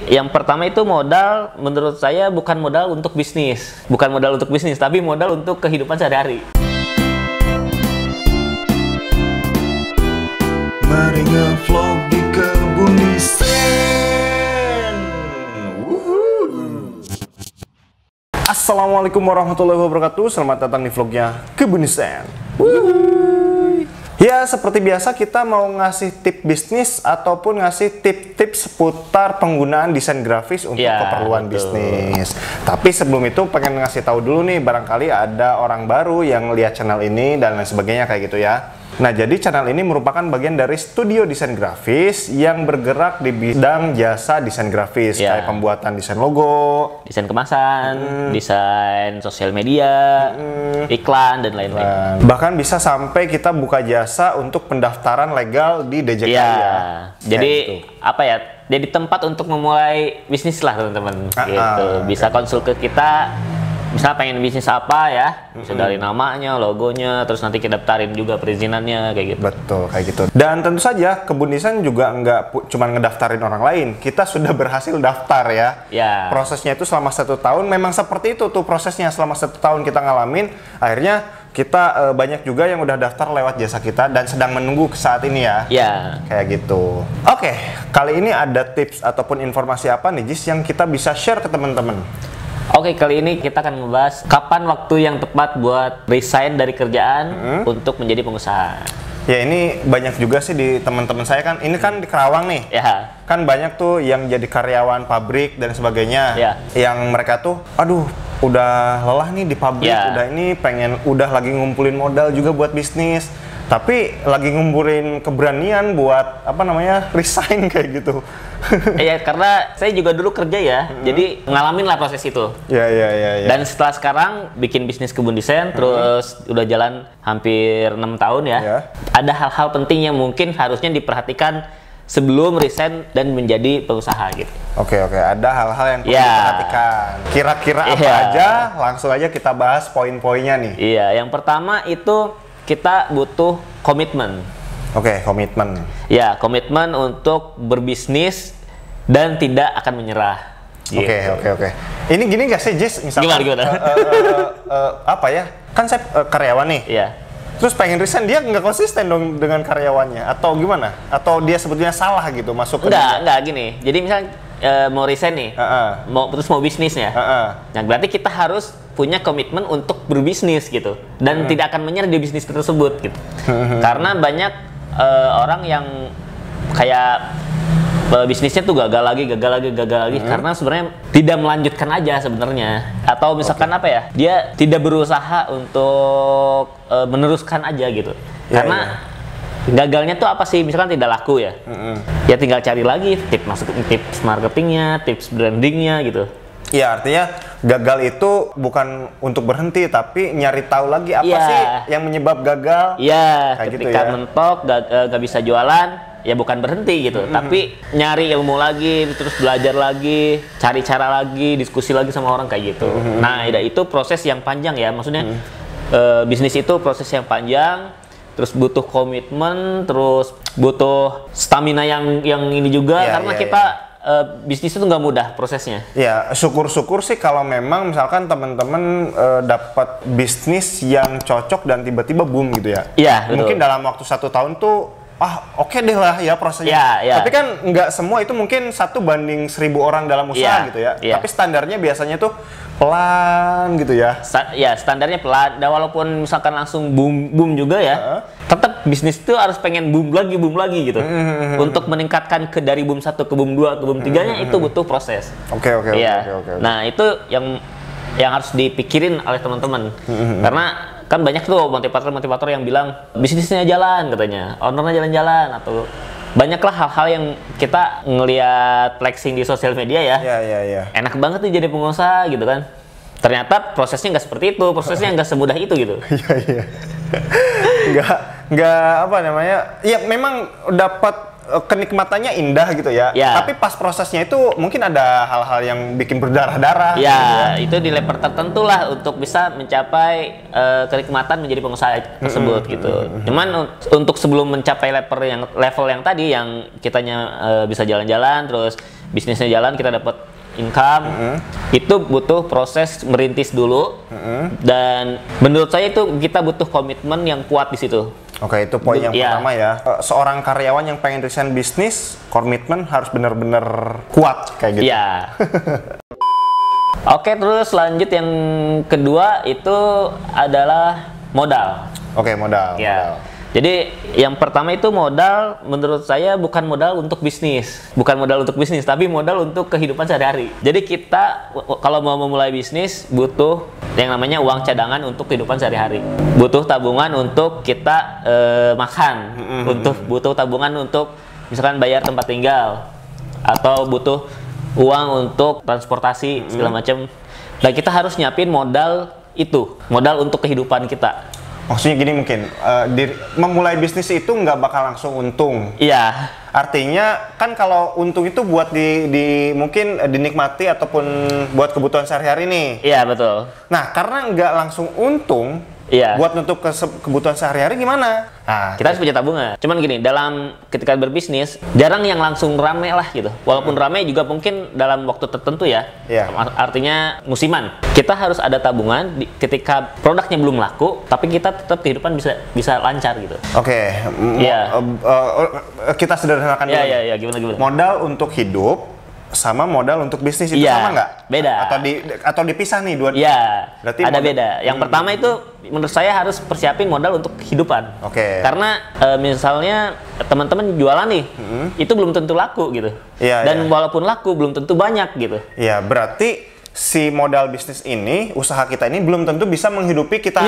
Yang pertama itu modal, menurut saya bukan modal untuk bisnis. Bukan modal untuk bisnis, tapi modal untuk kehidupan sehari-hari. Mari nge-vlog di Kebun Desain. Assalamualaikum warahmatullahi wabarakatuh. Selamat datang di vlognya Kebun Desain. Ya, seperti biasa kita mau ngasih tip bisnis ataupun ngasih tips seputar penggunaan desain grafis untuk keperluan bisnis. Tapi sebelum itu pengen ngasih tahu dulu nih, barangkali ada orang baru yang lihat channel ini dan lain sebagainya kayak gitu ya. Nah, jadi channel ini merupakan bagian dari studio desain grafis yang bergerak di bidang jasa desain grafis, kayak pembuatan desain logo, desain kemasan, desain sosial media, iklan, dan lain-lain. Bahkan bisa sampai kita buka jasa untuk pendaftaran legal di DJKI ya. Jadi gitu. apa ya? Jadi tempat untuk memulai bisnis lah teman-teman. Gitu. Bisa konsul ke kita. Misal pengen bisnis apa ya, bisa dari namanya, logonya, terus nanti kita daftarin juga perizinannya kayak gitu. Betul, kayak gitu. Dan tentu saja Kebun Desain juga nggak cuma ngedaftarin orang lain, kita sudah berhasil daftar ya. Prosesnya itu selama 1 tahun, memang seperti itu tuh prosesnya, selama 1 tahun kita ngalamin, akhirnya kita banyak juga yang udah daftar lewat jasa kita dan sedang menunggu saat ini ya. Kayak gitu. Oke, kali ini ada tips ataupun informasi apa nih Jis yang kita bisa share ke teman-teman? Oke, kali ini kita akan membahas kapan waktu yang tepat buat resign dari kerjaan untuk menjadi pengusaha. Ya, ini banyak juga sih di teman-teman saya kan. Ini kan di Kerawang nih. Kan banyak tuh yang jadi karyawan pabrik dan sebagainya. Yang mereka tuh, aduh, udah lelah nih di pabrik, udah lagi ngumpulin modal juga buat bisnis. Tapi lagi ngumpulin keberanian buat resign kayak gitu. Iya, karena saya juga dulu kerja ya, jadi ngalamin lah proses itu. Dan setelah sekarang bikin bisnis Kebun Desain, terus udah jalan hampir 6 tahun ya. Ada hal-hal penting yang mungkin harusnya diperhatikan sebelum resign dan menjadi pengusaha gitu. Oke, ada hal-hal yang perlu diperhatikan. Kira-kira apa aja? Langsung aja kita bahas poin-poinnya nih. Iya, yang pertama itu kita butuh komitmen. Komitmen. Ya, komitmen untuk berbisnis dan tidak akan menyerah. Oke. Ini gini gak sih, Jis? Misalkan, gimana? Kan saya karyawan nih. Terus pengen resign, dia nggak konsisten dong dengan karyawannya? Atau gimana? Atau dia sebetulnya salah gitu masuk ke Enggak gini. Jadi misalnya mau resign nih, mau bisnis ya. Nah, berarti kita harus punya komitmen untuk berbisnis gitu dan tidak akan menyerah di bisnis tersebut gitu. Karena banyak orang yang kayak bisnisnya tuh gagal lagi karena sebenarnya tidak melanjutkan aja sebenarnya, atau misalkan dia tidak berusaha untuk meneruskan aja gitu. Karena gagalnya tuh apa sih? Misalkan tidak laku ya, ya tinggal cari lagi tips marketingnya, tips brandingnya gitu. Ya, artinya gagal itu bukan untuk berhenti, tapi nyari tahu lagi apa sih yang menyebab gagal. Ketika mentok, gak bisa jualan, ya bukan berhenti gitu, tapi nyari ilmu lagi, terus belajar lagi, cari cara lagi, diskusi lagi sama orang kayak gitu. Nah, itu proses yang panjang ya, maksudnya bisnis itu proses yang panjang, terus butuh komitmen, terus butuh stamina yang ini juga, karena kita bisnis itu nggak mudah prosesnya. Ya, syukur-syukur sih kalau memang misalkan teman-teman dapat bisnis yang cocok dan tiba-tiba boom gitu ya. Mungkin dalam waktu 1 tahun tuh, oke deh lah ya prosesnya. Tapi kan nggak semua itu mungkin 1 banding 1000 orang dalam usaha gitu ya. Tapi standarnya biasanya tuh pelan gitu ya. Standarnya pelan. Dan walaupun misalkan langsung boom juga ya, tetap bisnis itu harus pengen boom lagi gitu. Untuk meningkatkan dari boom 1 ke boom 2 ke boom 3-nya itu butuh proses. Oke. Nah, itu yang harus dipikirin oleh teman-teman. Karena kan banyak tuh motivator yang bilang bisnisnya jalan katanya, ownernya jalan-jalan, atau banyaklah hal-hal yang kita ngelihat flexing di sosial media ya. Enak banget nih jadi pengusaha gitu kan. Ternyata prosesnya nggak seperti itu, prosesnya nggak semudah itu gitu. Nggak ya memang dapat kenikmatannya indah gitu ya. Tapi pas prosesnya itu mungkin ada hal-hal yang bikin berdarah-darah. Itu di level tertentu lah untuk bisa mencapai kenikmatan menjadi pengusaha tersebut gitu. Cuman untuk sebelum mencapai level yang tadi yang kitanya bisa jalan-jalan, terus bisnisnya jalan, kita dapat income, itu butuh proses merintis dulu, dan menurut saya itu kita butuh komitmen yang kuat di situ. Oke, itu poin yang pertama ya. Seorang karyawan yang pengen resign bisnis, komitmen harus benar-benar kuat kayak gitu. Iya. Oke, terus lanjut yang kedua itu adalah modal. Oke, modal. Ya. Jadi yang pertama itu modal, menurut saya bukan modal untuk bisnis, tapi modal untuk kehidupan sehari-hari. Jadi kita kalau mau memulai bisnis butuh yang namanya uang cadangan untuk kehidupan sehari-hari, butuh tabungan untuk kita makan, butuh tabungan untuk misalkan bayar tempat tinggal, atau butuh uang untuk transportasi segala macam. Dan kita harus nyiapin modal itu, modal untuk kehidupan kita. Maksudnya gini mungkin, memulai bisnis itu nggak bakal langsung untung. Iya. Artinya kan kalau untung itu buat mungkin dinikmati ataupun buat kebutuhan sehari-hari nih. Iya, betul. Nah, karena nggak langsung untung, buat nutup kebutuhan sehari-hari gimana? Nah, kita harus punya tabungan. Cuman gini, ketika berbisnis jarang yang langsung rame lah gitu. Walaupun rame juga mungkin dalam waktu tertentu ya. Artinya musiman. Kita harus ada tabungan ketika produknya belum laku, tapi kita tetap kehidupan bisa lancar gitu. Oke. Kita sederhanakan dulu. Iya, gimana? Modal untuk hidup sama modal untuk bisnis itu sama nggak? Beda. Atau dipisah nih dua? Iya. Berarti ada beda. Yang pertama itu menurut saya harus persiapin modal untuk kehidupan. Oke. Karena misalnya teman-teman jualan nih, itu belum tentu laku gitu. Dan walaupun laku belum tentu banyak gitu. Iya. Berarti si modal bisnis ini, usaha kita ini belum tentu bisa menghidupi kita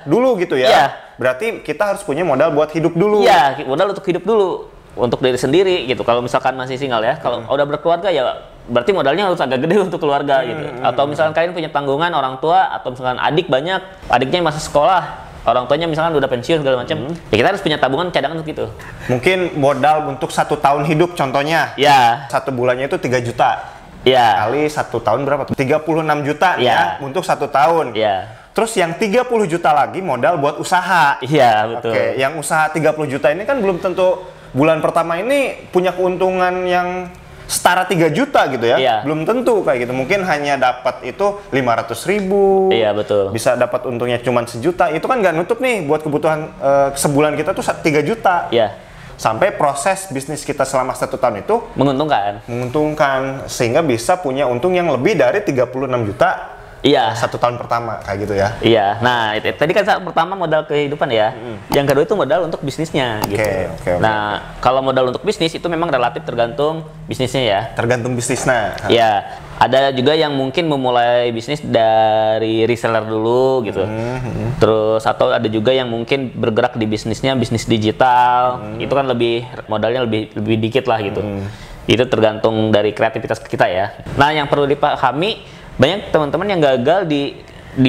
dulu gitu ya. Iya. Berarti kita harus punya modal buat hidup dulu. Iya, modal untuk hidup dulu. Untuk diri sendiri gitu. Kalau misalkan masih single ya, kalau udah berkeluarga ya berarti modalnya harus agak gede untuk keluarga gitu. Atau misalkan kalian punya tanggungan orang tua, atau misalkan adik banyak, adiknya masih sekolah, orang tuanya misalkan udah pensiun segala macam, ya kita harus punya tabungan cadangan untuk itu. Mungkin modal untuk 1 tahun hidup contohnya. Ya. 1 bulannya itu 3 juta. Ya. Kali 1 tahun berapa? 36 juta ya untuk 1 tahun. Ya. Terus yang 30 juta lagi modal buat usaha. Iya, betul. Oke, yang usaha 30 juta ini kan belum tentu bulan pertama ini punya keuntungan yang setara 3 juta gitu ya. Iya. Belum tentu kayak gitu. Mungkin hanya dapat itu 500.000. Iya, betul. Bisa dapat untungnya cuma 1 juta. Itu kan nggak nutup nih buat kebutuhan sebulan kita tuh 3 juta. Iya. Sampai proses bisnis kita selama 1 tahun itu menguntungkan sehingga bisa punya untung yang lebih dari 36 juta. Iya. 1 tahun pertama kayak gitu ya. Iya. Nah, tadi kan pertama modal kehidupan ya. Yang kedua itu modal untuk bisnisnya gitu. Nah, kalau modal untuk bisnis itu memang relatif tergantung bisnisnya ya. Tergantung bisnisnya. Iya. Ada juga yang mungkin memulai bisnis dari reseller dulu gitu. Terus atau ada juga yang mungkin bergerak di bisnisnya bisnis digital. Itu kan modalnya lebih dikit lah gitu. Itu tergantung dari kreativitas kita ya. Nah, yang perlu dipahami, banyak teman-teman yang gagal di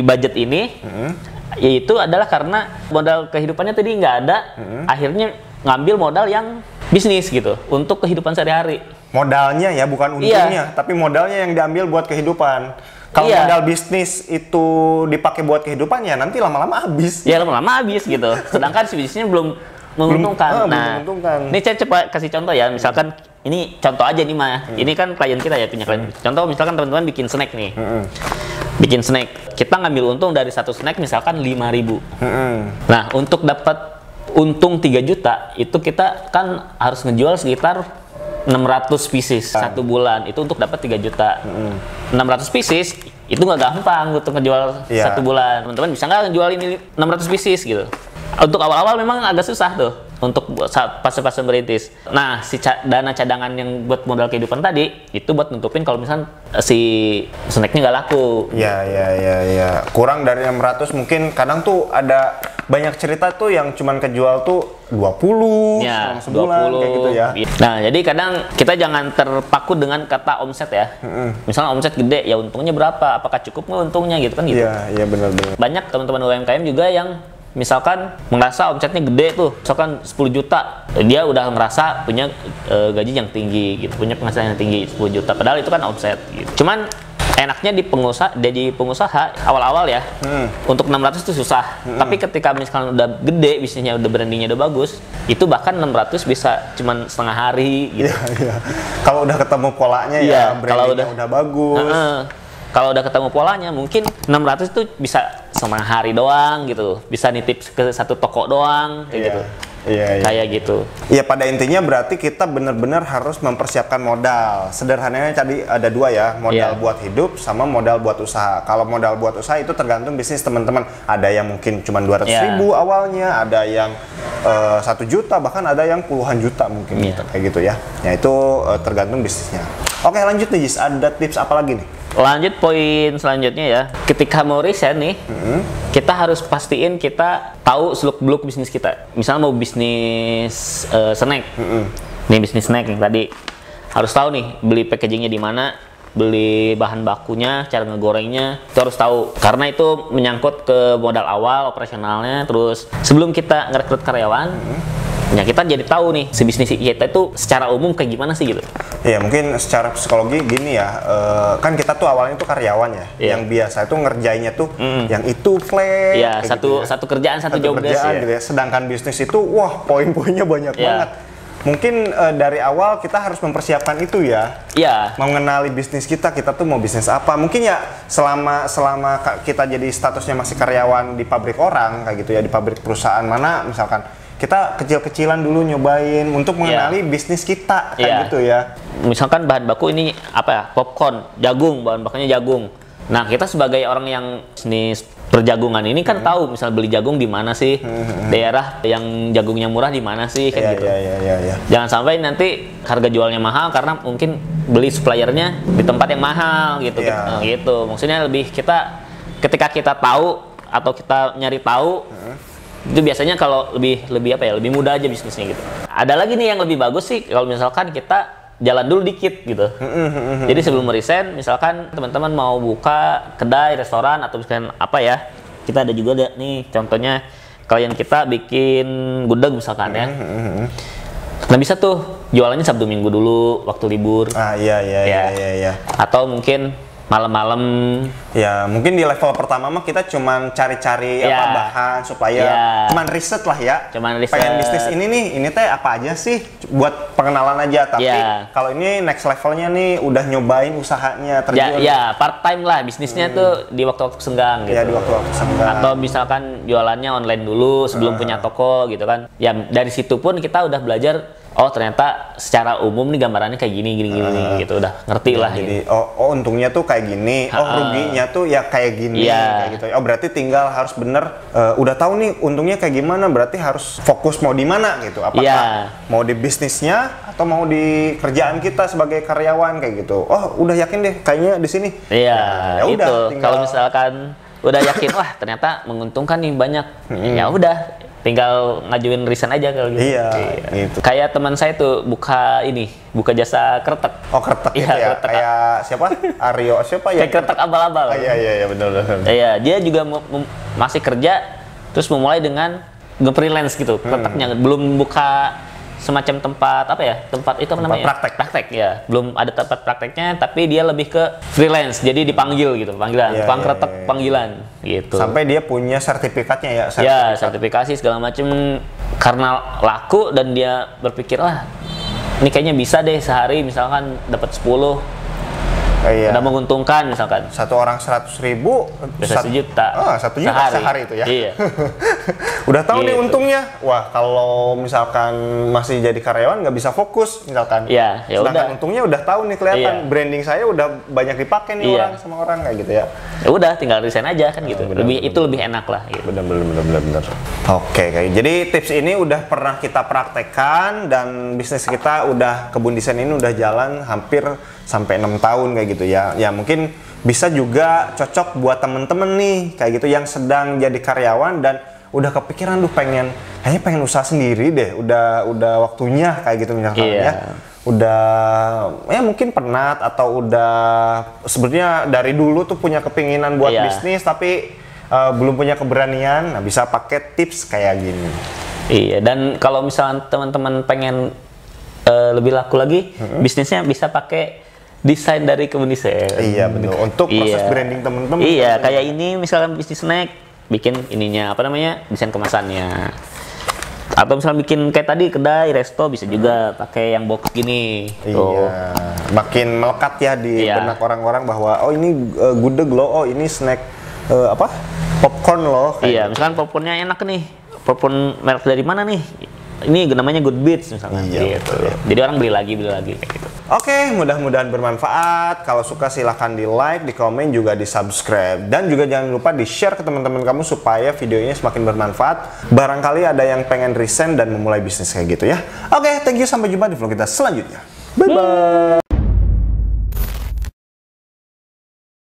budget ini, yaitu adalah karena modal kehidupannya tadi nggak ada, akhirnya ngambil modal yang bisnis gitu untuk kehidupan sehari-hari. Modalnya ya, bukan untungnya, tapi modalnya yang diambil buat kehidupan. Kalau modal bisnis itu dipakai buat kehidupan ya nanti lama-lama habis. Ya lama-lama habis gitu. Sedangkan si bisnisnya belum menguntungkan. Ini saya coba kasih contoh ya, misalkan ini contoh aja nih mah. Ini kan klien kita ya, punya klien. Contoh misalkan teman-teman bikin snack nih. Bikin snack. Kita ngambil untung dari satu snack misalkan 5.000. Nah, untuk dapat untung 3 juta, itu kita kan harus ngejual sekitar 600 pieces 1 bulan. Itu untuk dapat 3 juta. 600 pieces itu nggak gampang untuk ngejual 1 bulan. Teman-teman bisa nggak ngejual ini 600 pieces gitu. Untuk awal-awal memang agak susah tuh untuk fase-fase merintis. Nah, si dana cadangan yang buat modal kehidupan tadi itu buat nutupin kalau misalnya si snacknya nggak laku. Ya. Kurang dari 600 mungkin kadang tuh ada banyak cerita tuh yang cuman kejual tuh 20 ya, sebulan 20 kayak gitu ya. Nah, jadi kadang kita jangan terpaku dengan kata omset ya. Misalnya omset gede, ya untungnya berapa? Apakah cukup nggak untungnya gitu kan gitu. Iya benar-benar. Banyak teman-teman UMKM juga yang misalkan merasa omsetnya gede tuh, misalkan 10 juta, dia udah ngerasa punya gaji yang tinggi gitu, punya penghasilan yang tinggi 10 juta, padahal itu kan omset gitu. Cuman enaknya jadi pengusaha awal-awal ya. Untuk 600 itu susah. Tapi ketika misalkan udah gede, bisnisnya udah brandingnya udah bagus, itu bahkan 600 bisa cuman setengah hari gitu. Kalau udah ketemu polanya ya, brandingnya udah bagus. Kalau udah ketemu polanya, mungkin 600 itu bisa setengah hari doang gitu. Bisa nitip ke satu toko doang kayak gitu. Kayak gitu. Iya, pada intinya berarti kita benar-benar harus mempersiapkan modal. Sederhananya tadi ada dua ya, modal buat hidup sama modal buat usaha. Kalau modal buat usaha itu tergantung bisnis teman-teman. Ada yang mungkin cuma 200.000 awalnya, ada yang 1 juta, bahkan ada yang puluhan juta mungkin kayak gitu ya. Ya itu tergantung bisnisnya. Oke, lanjut nih Jis, ada tips apa lagi nih? Lanjut poin selanjutnya ya. Ketika mau resign nih, kita harus pastiin kita tahu seluk-beluk bisnis kita. Misalnya mau bisnis snack, nih bisnis snack yang tadi harus tahu nih beli packagingnya di mana, beli bahan bakunya, cara ngegorengnya, itu harus tahu. Karena itu menyangkut ke modal awal operasionalnya. Terus sebelum kita ngerekrut karyawan, ya kita jadi tahu nih sebisnis kita itu secara umum kayak gimana sih gitu. Ya mungkin secara psikologi gini ya, kan kita tuh awalnya tuh karyawan ya, yang biasa itu ngerjainnya tuh yang itu flat. Iya, satu kerjaan satu job desk ya. Gitu ya. Sedangkan bisnis itu wah poin-poinnya banyak banget. Mungkin dari awal kita harus mempersiapkan itu ya. Mengenali bisnis kita tuh mau bisnis apa. Mungkin ya selama kita jadi statusnya masih karyawan di pabrik orang kayak gitu ya, di pabrik perusahaan mana misalkan kita kecil-kecilan dulu nyobain untuk mengenali bisnis kita kayak gitu ya. Misalkan bahan baku ini apa ya, popcorn, jagung, bahan bakunya jagung. Nah kita sebagai orang yang bisnis perjagungan ini kan tahu misal beli jagung di mana sih, daerah yang jagungnya murah di mana sih kayak gitu. Jangan sampai nanti harga jualnya mahal karena mungkin beli suppliernya di tempat yang mahal gitu. Gitu. Maksudnya lebih ketika kita tahu atau kita nyari tahu, itu biasanya kalau lebih mudah aja bisnisnya gitu. Ada lagi nih yang lebih bagus sih kalau misalkan kita jalan dulu dikit gitu. Jadi sebelum resign, misalkan teman-teman mau buka kedai, restoran atau misalkan apa ya, kita ada juga nih contohnya klien kita bikin gudeg misalkan ya. Nah bisa tuh jualannya Sabtu Minggu dulu waktu libur. Iya. Atau mungkin malam-malam. Ya mungkin di level pertama mah kita cuman cari-cari bahan supplier, cuman riset lah ya. Pengen bisnis ini nih, ini teh apa aja sih buat pengenalan aja. Tapi kalau ini next levelnya nih udah nyobain usahanya terjun. Part time lah bisnisnya tuh di waktu-waktu senggang gitu. Di waktu-waktu senggang. Atau misalkan jualannya online dulu sebelum punya toko gitu kan. Ya dari situ pun kita udah belajar. Oh ternyata secara umum nih gambarannya kayak gini gitu, udah ngerti lah. Jadi gitu. untungnya tuh kayak gini, ruginya tuh ya kayak gini, kayak gitu. Oh berarti tinggal harus bener, udah tahu nih untungnya kayak gimana, berarti harus fokus mau di mana gitu. Apakah mau di bisnisnya atau mau di kerjaan kita sebagai karyawan kayak gitu. Oh udah yakin deh kayaknya di sini. Ya udah. Kalau misalkan udah yakin, wah ternyata menguntungkan nih banyak, ya udah. Tinggal ngajuin resign aja kalau gitu. Gitu. Kayak teman saya tuh buka jasa kretek. Oh kretek gitu ya? Kayak siapa? Aryo siapa ya? Kayak kretek abal-abal. Iya benar. Iya, dia juga masih kerja, terus memulai dengan nge-freelance gitu. Kreteknya belum buka semacam tempat apa ya? Tempat itu apa namanya? Praktek ya. Belum ada tempat prakteknya, tapi dia lebih ke freelance. Jadi dipanggil gitu, panggilan, tukang kretek panggilan gitu. Sampai dia punya sertifikatnya ya? Sertifikasi segala macam. Karena laku dan dia berpikir, wah ini kayaknya bisa deh sehari misalkan dapat 10. Udah menguntungkan misalkan. Satu orang 100.000 bisa 1 juta. 1 juta sehari itu ya. Iya. Udah tahu nih untungnya. Wah kalau misalkan masih jadi karyawan nggak bisa fokus misalkan. Ya sedangkan untungnya udah tahu nih kelihatan. Branding saya udah banyak dipakai nih orang sama orang kayak gitu ya. Ya udah tinggal resign aja kan gitu. Itu lebih enak lah. Gitu. Bener. Oke, jadi tips ini udah pernah kita praktekkan dan bisnis kita udah kebun desain ini udah jalan hampir sampai 6 tahun kayak gitu ya. Ya mungkin bisa juga cocok buat temen-temen nih kayak gitu yang sedang jadi karyawan dan udah kepikiran kayaknya pengen usaha sendiri deh. Udah waktunya kayak gitu misalkan ya. Udah ya mungkin penat atau udah sebenarnya dari dulu tuh punya kepinginan buat bisnis tapi belum punya keberanian. Nah, bisa pakai tips kayak gini. Iya, dan kalau misalnya teman-teman pengen lebih laku lagi, bisnisnya bisa pakai desain dari kebun desain. Iya betul. Untuk proses branding teman-teman. Iya, kayak ini misalkan bisnis snack, bikin ininya apa namanya, desain kemasannya. Atau misalnya bikin kayak tadi kedai, resto bisa juga pakai yang box gini. Iya. Makin melekat ya di benak orang-orang bahwa oh ini gudeg loh, oh ini snack apa? Popcorn loh. Iya, misalkan popcornnya enak nih. Popcorn merek dari mana nih? Ini namanya Good Beats misalnya. Iya, gitu. Jadi orang beli lagi kayak gitu. Oke, mudah-mudahan bermanfaat. Kalau suka silahkan di like, di komen, juga di subscribe. Dan juga jangan lupa di share ke teman-teman kamu supaya videonya semakin bermanfaat. Barangkali ada yang pengen resign dan memulai bisnis kayak gitu ya. Oke, thank you. Sampai jumpa di vlog kita selanjutnya. Bye-bye.